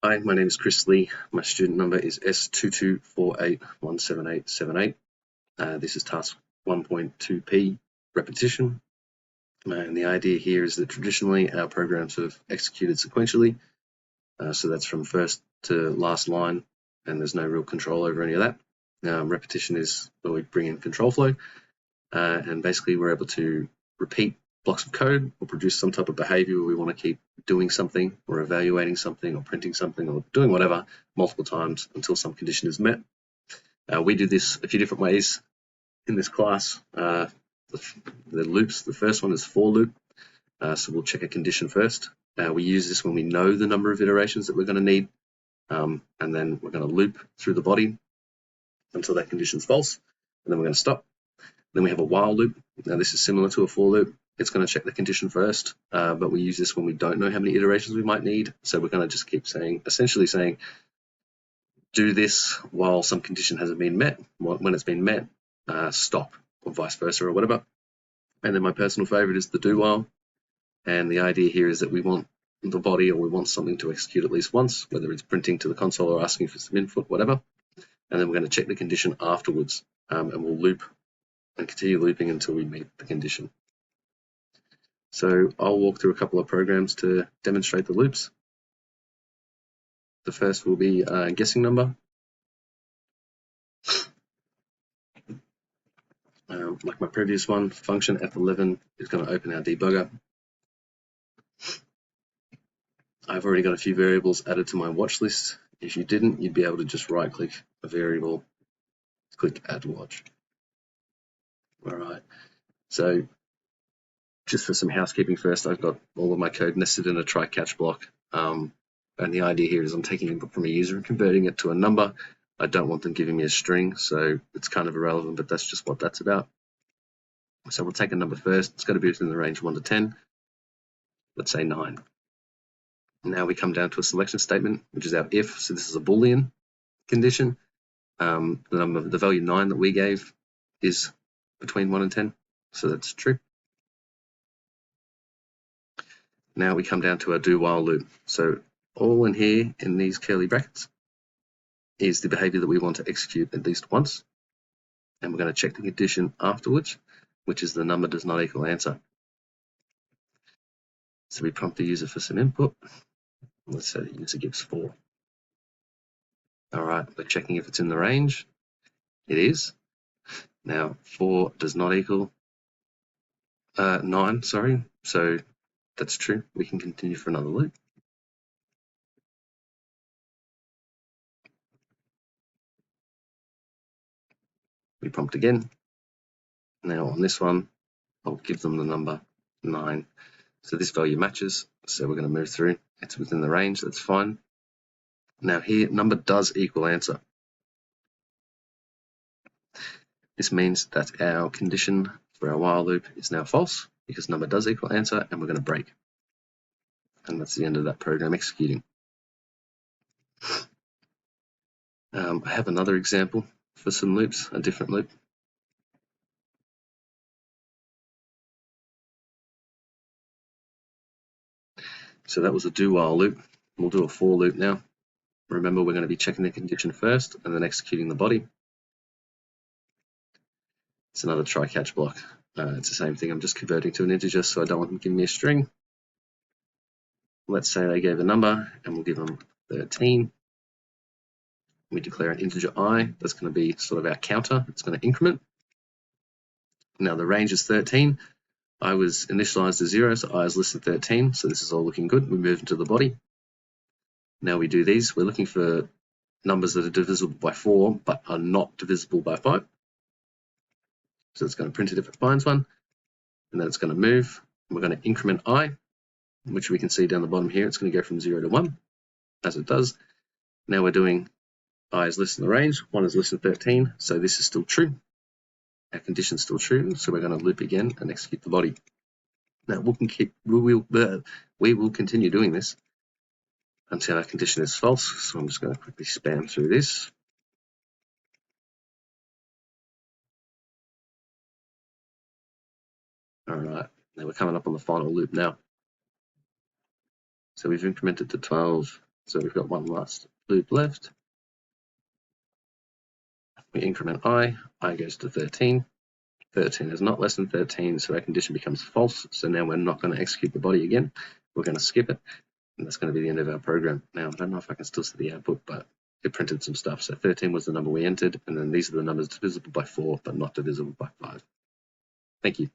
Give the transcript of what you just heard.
Hi, my name is Chris Lee. My student number is S224817878. This is task 1.2p, repetition. And the idea here is that traditionally our programs have executed sequentially. So that's from first to last line, and there's no real control over any of that. Repetition is where we bring in control flow, and basically we're able to repeat blocks of code or produce some type of behavior where we want to keep doing something or evaluating something or printing something or doing whatever multiple times until some condition is met. We do this a few different ways in this class. The loops, the first one is for loop. So we'll check a condition first. We use this when we know the number of iterations that we're going to need. And then we're going to loop through the body until that condition is false. And then we're going to stop. Then we have a while loop. Now this is similar to a for loop. It's going to check the condition first, but we use this when we don't know how many iterations we might need. So we're going to just keep saying, essentially saying, do this while some condition hasn't been met. When it's been met, stop, or vice versa, or whatever. And then my personal favorite is the do while. And the idea here is that we want the body, or we want something to execute at least once, whether it's printing to the console or asking for some input, whatever. And then we're going to check the condition afterwards, and we'll loop and continue looping until we meet the condition. So I'll walk through a couple of programs to demonstrate the loops. The first will be a guessing number. Like my previous one, function F11 is going to open our debugger. I've already got a few variables added to my watch list. If you didn't, you'd be able to just right click a variable, click add watch. All right, so just for some housekeeping first, I've got all of my code nested in a try catch block. And the idea here is I'm taking input from a user and converting it to a number. I don't want them giving me a string, so it's kind of irrelevant, but that's just what that's about. So we'll take a number first. It's going to be within the range 1 to 10. Let's say 9. Now we come down to a selection statement, which is our if. So this is a Boolean condition. The value 9 that we gave is between 1 and 10, so that's true. Now we come down to our do while loop. So all in here in these curly brackets is the behavior that we want to execute at least once. And we're going to check the condition afterwards, which is the number does not equal answer. So we prompt the user for some input. Let's say the user gives 4. All right, we're checking if it's in the range. It is. Now 4 does not equal 9, sorry. So that's true. We can continue for another loop. We prompt again. Now on this one, I'll give them the number 9. So this value matches. So we're going to move through. It's within the range. That's fine. Now here, number does equal answer. This means that our condition for our while loop is now false because number does equal answer, and we're going to break. And that's the end of that program executing. I have another example for some loops, a different loop. So that was a do while loop. We'll do a for loop now. Remember, we're going to be checking the condition first and then executing the body. It's another try catch block. It's the same thing. I'm just converting to an integer, so I don't want them giving me a string. Let's say they gave a number, and we'll give them 13. We declare an integer I. That's going to be sort of our counter. It's going to increment. Now the range is 13. I was initialized as 0, so I is less than 13. So this is all looking good. We move into the body. Now we do these. We're looking for numbers that are divisible by 4, but are not divisible by 5. So it's going to print it if it finds one. And then it's going to move. We're going to increment I, which we can see down the bottom here. It's going to go from 0 to 1, as it does. Now we're doing I is less than the range, 1 is less than 13, so this is still true. Our condition is still true, so we're going to loop again and execute the body. Now we will continue doing this until our condition is false, so I'm just going to quickly spam through this. All right, now we're coming up on the final loop now. So we've incremented to 12, So we've got one last loop left. We increment I goes to 13. 13 is not less than 13, so our condition becomes false. So now we're not going to execute the body again. We're going to skip it, and that's going to be the end of our program. Now, I don't know if I can still see the output, but it printed some stuff. So 13 was the number we entered, and then these are the numbers divisible by 4, but not divisible by 5. Thank you.